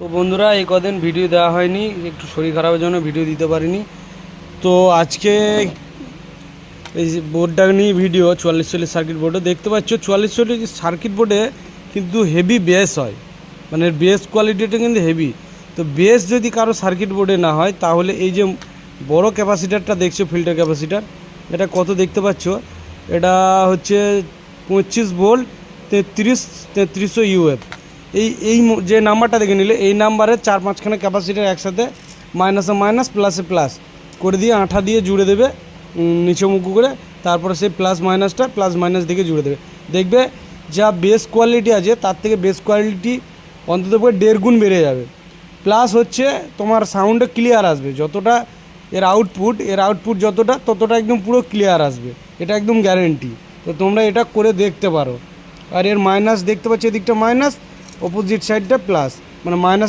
তো বন্ধুরা এই কদিন ভিডিও দেওয়া হয়নি, একটু শরীর খারাপের জন্য ভিডিও দিতে পারিনি। তো আজকে এই যে বোর্ডটা নিয়ে ভিডিও 4440 সার্কিট বোর্ডে দেখতে পাচ্ছ। 4440 সার্কিট বোর্ডে কিন্তু হেভি বেস হয়, মানে বেস কোয়ালিটিটা কিন্তু হেভি। তো বেস যদি কারো সার্কিট বোর্ডে না হয় তাহলে এই যে বড় ক্যাপাসিটারটা দেখছো, ফিল্টার ক্যাপাসিটার, এটা কত দেখতে পাচ্ছ, এটা হচ্ছে 25 ভোল্ট 3300 ইউএফ। এই যে নাম্বারটা দেখে নিলে এই নাম্বারে 4-5খানা ক্যাপাসিটার একসাথে মাইনাসে মাইনাস প্লাসে প্লাস করে দিয়ে আঠা দিয়ে জুড়ে দেবে নিচে মুখু করে, তারপরে সেই প্লাস মাইনাস দিকে জুড়ে দেবে। দেখবে যা বেস কোয়ালিটি আছে তার থেকে বেস কোয়ালিটি অন্তত 1.5 গুণ বেড়ে যাবে। প্লাস হচ্ছে তোমার সাউন্ডে ক্লিয়ার আসবে, যতটা এর আউটপুট যতটা ততটা একদম পুরো ক্লিয়ার আসবে, এটা একদম গ্যারেন্টি। তো তোমরা এটা করে দেখতে পারো। আর এর মাইনাস দেখতে পাচ্ছ, এদিকটা মাইনাস, অপোজিট সাইডটা প্লাস, মানে মাইনাস